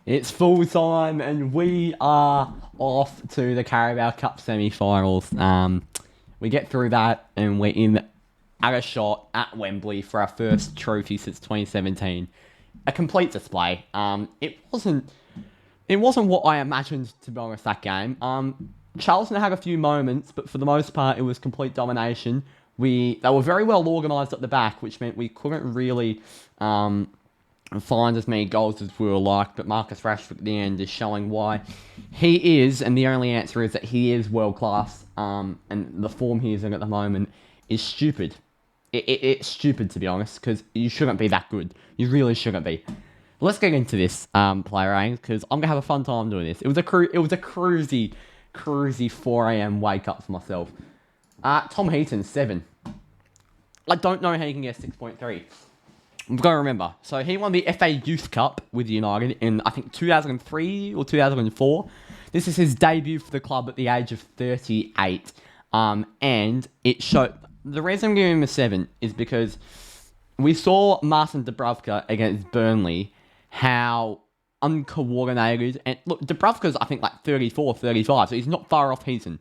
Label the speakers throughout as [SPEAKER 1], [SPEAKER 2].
[SPEAKER 1] It's full time, and we are off to the Carabao Cup semi-finals. We get through that, and we're in at a shot at Wembley for our first trophy since 2017. A complete display. It wasn't what I imagined, to be honest. That game. Charlton had a few moments, but for the most part, it was complete domination. They were very well organised at the back, which meant we couldn't really find as many goals as we were like, but Marcus Rashford at the end is showing why he is, and the only answer is that he is world class, and the form he is in at the moment is stupid. It's stupid, to be honest, because you shouldn't be that good. You really shouldn't be. Let's get into this player rank, because I'm gonna have a fun time doing this. It was a cruisy 4 a.m. wake up for myself. Tom Heaton 7. I don't know how you can get 6.3. We've got to remember. So he won the FA Youth Cup with United in, I think, 2003 or 2004. This is his debut for the club at the age of 38. And it showed... The reason I'm giving him a 7 is because we saw Martin Dubravka against Burnley, how uncoordinated... And look, Dubravka's, I think, like 34, 35, so he's not far off Heaton.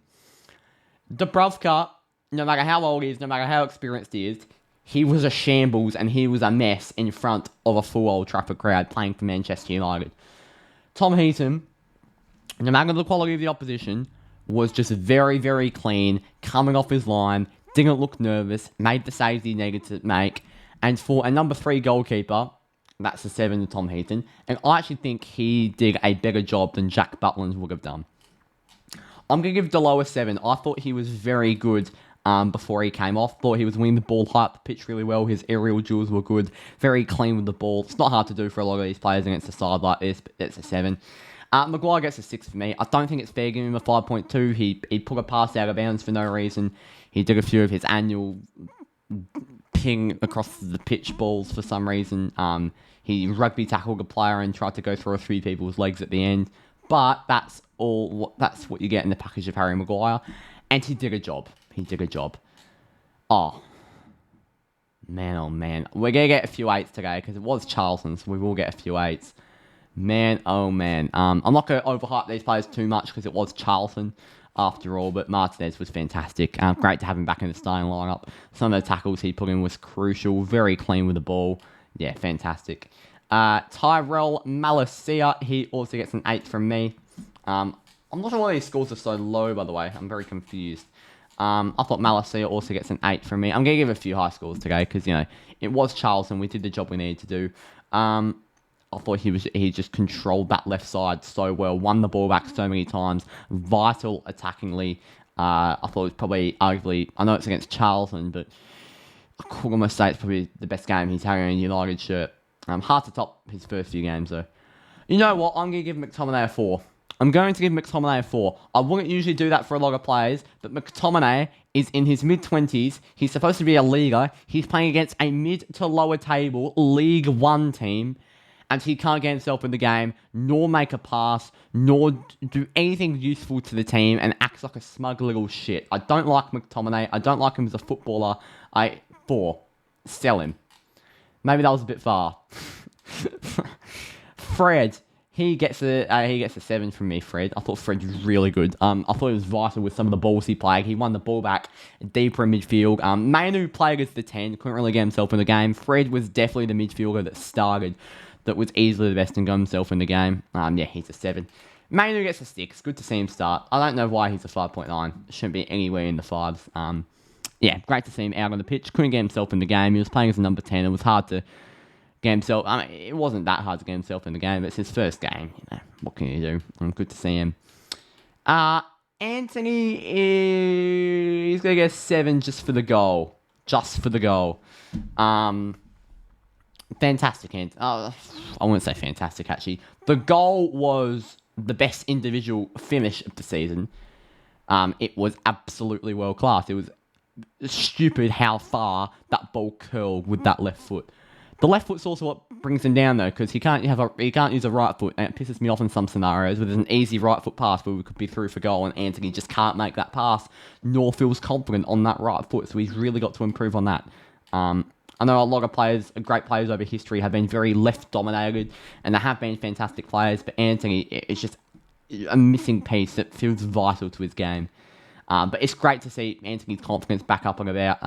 [SPEAKER 1] Dubravka, no matter how old he is, no matter how experienced he is, he was a shambles and he was a mess in front of a full Old Trafford crowd playing for Manchester United. Tom Heaton, no matter the quality of the opposition, was just very, very clean, coming off his line, didn't look nervous, made the saves he needed to make, and for a number 3 goalkeeper, that's a 7 to Tom Heaton, and I actually think he did a better job than Jack Butland would have done. I'm going to give Delo a 7. I thought he was very good before he came off. Thought he was winning the ball high up the pitch really well. His aerial duels were good. Very clean with the ball. It's not hard to do for a lot of these players against a side like this, but it's a 7. Maguire gets a 6 for me. I don't think it's fair giving him a 5.2. He put a pass out of bounds for no reason. He did a few of his annual ping across the pitch balls for some reason. He rugby tackled a player and tried to go through a few people's legs at the end. But that's what you get in the package of Harry Maguire. And he did a job. Oh, man, oh man. We're going to get a few 8s today because it was Charlton, so we will get a few 8s. Man, oh man. I'm not going to overhype these players too much because it was Charlton after all, but Martinez was fantastic. Great to have him back in the starting lineup. Some of the tackles he put in was crucial. Very clean with the ball. Yeah, fantastic. Tyrell Malacia, he also gets an 8 from me. I'm not sure why these scores are so low, by the way. I'm very confused. I thought Malacia also gets an 8 from me. I'm going to give a few high scores today because, it was Charlton. We did the job we needed to do. I thought he just controlled that left side so well. Won the ball back so many times. Vital attackingly. I thought it was probably arguably... I know it's against Charlton, but I could almost say it's probably the best game he's had in a United shirt. Hard to top his first few games, though. You know what? I'm going to give McTominay a 4. I'm going to give McTominay a 4. I wouldn't usually do that for a lot of players, but McTominay is in his mid-20s. He's supposed to be a leaguer. He's playing against a mid to lower table League One team, and he can't get himself in the game, nor make a pass, nor do anything useful to the team, and acts like a smug little shit. I don't like McTominay. I don't like him as a footballer. 4. Sell him. Maybe that was a bit far. Fred. He gets a 7 from me, Fred. I thought Fred was really good. I thought he was vital with some of the balls he played. He won the ball back deeper in midfield. Manu played as the 10, couldn't really get himself in the game. Fred was definitely the midfielder that started, that was easily the best and got himself in the game. Yeah, he's a 7. Manu gets a 6. Good to see him start. I don't know why he's a 5.9. Shouldn't be anywhere in the 5s. Yeah, great to see him out on the pitch. Couldn't get himself in the game. He was playing as a number 10. It was hard to get himself... it wasn't that hard to get himself in the game, but it's his first game. What can you do? Good to see him. Anthony he's going to get a 7 just for the goal. Fantastic, Anthony. I wouldn't say fantastic, actually. The goal was the best individual finish of the season. It was absolutely world class. It was stupid how far that ball curled with that left foot. The left foot's also what brings him down, though, because he can't use a right foot, and it pisses me off in some scenarios where there's an easy right foot pass where we could be through for goal, and Anthony just can't make that pass, nor feels confident on that right foot, so he's really got to improve on that. I know a lot of players, great players over history, have been very left-dominated, and they have been fantastic players, but Anthony is just a missing piece that feels vital to his game. But it's great to see Anthony's confidence back up and about,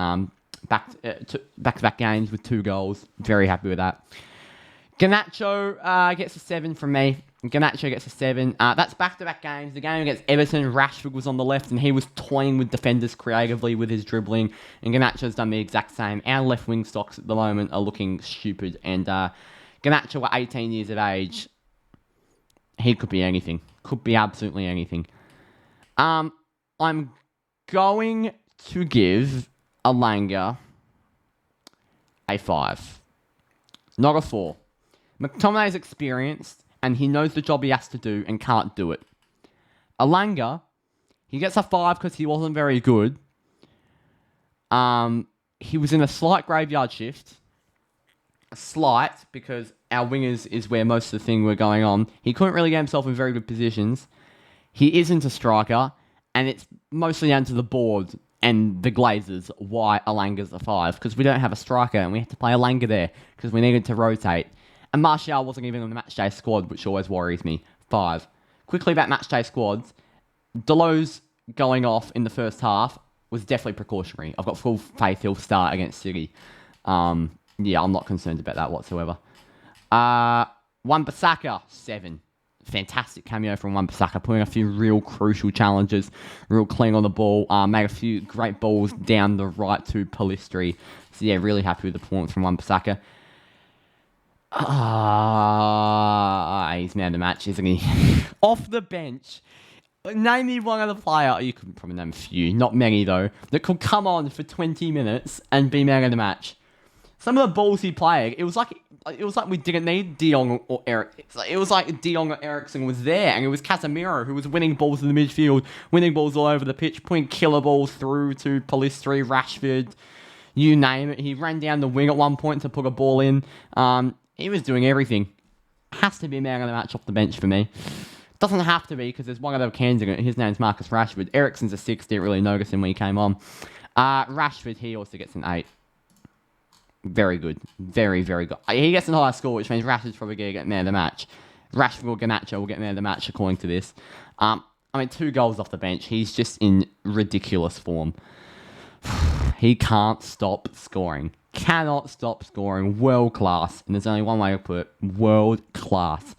[SPEAKER 1] back-to-back games with 2 goals. Very happy with that. Garnacho gets a 7 from me. Garnacho gets a 7. That's back-to-back games. The game against Everton, Rashford was on the left, and he was toying with defenders creatively with his dribbling. And Garnacho's done the exact same. Our left wing stocks at the moment are looking stupid. And Garnacho, at 18 years of age, he could be anything. Could be absolutely anything. I'm going to give Alanga a 5. Not a 4. McTominay's experienced, and he knows the job he has to do and can't do it. Alanga, he gets a 5 because he wasn't very good. He was in a slight graveyard shift. A slight, because our wingers is where most of the thing were going on. He couldn't really get himself in very good positions. He isn't a striker, and it's mostly down to the board and the Glazers why Alanga's a 5, because we don't have a striker, and we have to play Alanga there, because we needed to rotate. And Martial wasn't even on the matchday squad, which always worries me. 5. Quickly about matchday squads. Delo's going off in the first half was definitely precautionary. I've got full faith he'll start against City. Yeah, I'm not concerned about that whatsoever. Wan-Bissaka, 7. Fantastic cameo from Wan-Bissaka, putting a few real crucial challenges, real clean on the ball, made a few great balls down the right to Pellistri. So yeah, really happy with the performance from Wan-Bissaka. He's man of the match, isn't he? Off the bench. Name me one other player, you could probably name a few, not many though, that could come on for 20 minutes and be man of the match. Some of the balls he played, it was like we didn't need De Jong or Eric. It was like De Jong or Eriksen was there, and it was Casemiro who was winning balls in the midfield, winning balls all over the pitch, putting killer balls through to Pellistri, Rashford, you name it. He ran down the wing at one point to put a ball in. He was doing everything. Has to be a man of the match off the bench for me. Doesn't have to be, because there's one other candidate. His name's Marcus Rashford. Eriksen's a 6. Didn't really notice him when he came on. Rashford, he also gets an 8. Very good. Very, very good. He gets a high score, which means Rashford's probably going to get man of the match. Rashford or Garnacho will get man of the match, according to this. 2 goals off the bench. He's just in ridiculous form. He can't stop scoring. Cannot stop scoring. World class. And there's only one way to put it. World class.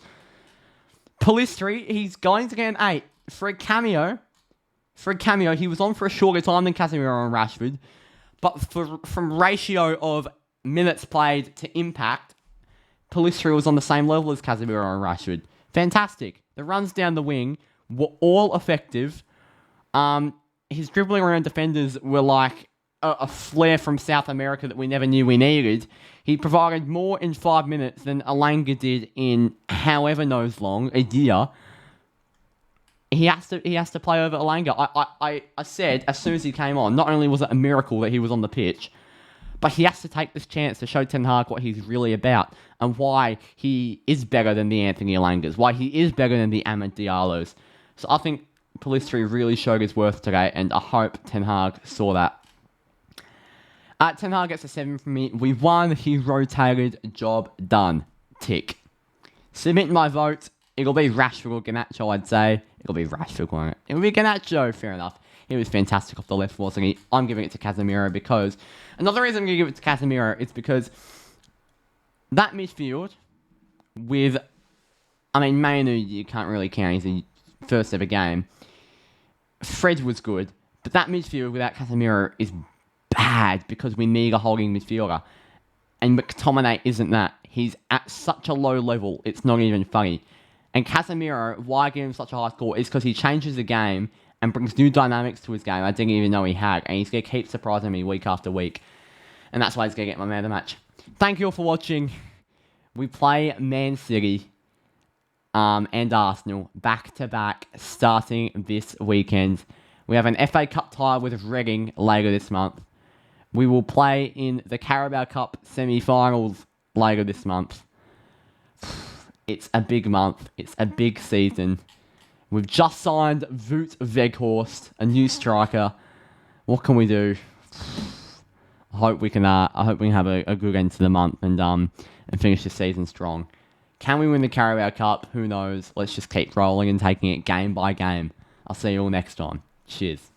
[SPEAKER 1] Pellistri, he's going to get an 8. For a cameo, he was on for a shorter time than Casemiro and Rashford. But from ratio of minutes played to impact, Pellistri was on the same level as Casemiro and Rashford. Fantastic. The runs down the wing were all effective. His dribbling around defenders were like a flair from South America that we never knew we needed. He provided more in 5 minutes than Alanga did in however knows long, a year. He has to play over Alanga. I said as soon as he came on, not only was it a miracle that he was on the pitch, but he has to take this chance to show Ten Hag what he's really about and why he is better than the Anthony Alangas, why he is better than the Amad Diallos. So I think Pellistri really showed his worth today, and I hope Ten Hag saw that. Ten Hag gets a 7 from me. We won. He rotated. Job done. Tick. Submit my vote. It'll be Rashford or Garnacho, I'd say. It'll be Rashford, won't it? It'll be Garnacho, fair enough. He was fantastic off the left, wasn't he? I'm giving it to Casemiro because... Another reason I'm going to give it to Casemiro is because that midfield with... Manu, you can't really count. He's the first ever game. Fred was good. But that midfield without Casemiro is bad because we need a holding midfielder. And McTominay isn't that. He's at such a low level, it's not even funny. And Casemiro, why I give him such a high score, is because he changes the game and brings new dynamics to his game I didn't even know he had. And he's going to keep surprising me week after week. And that's why he's going to get my man of the match. Thank you all for watching. We play Man City and Arsenal back-to-back starting this weekend. We have an FA Cup tie with Reading later this month. We will play in the Carabao Cup semi-finals later this month. It's a big month. It's a big season. We've just signed Wout Weghorst, a new striker. What can we do? I hope we can have a good end to the month and finish the season strong. Can we win the Carabao Cup? Who knows? Let's just keep rolling and taking it game by game. I'll see you all next time. Cheers.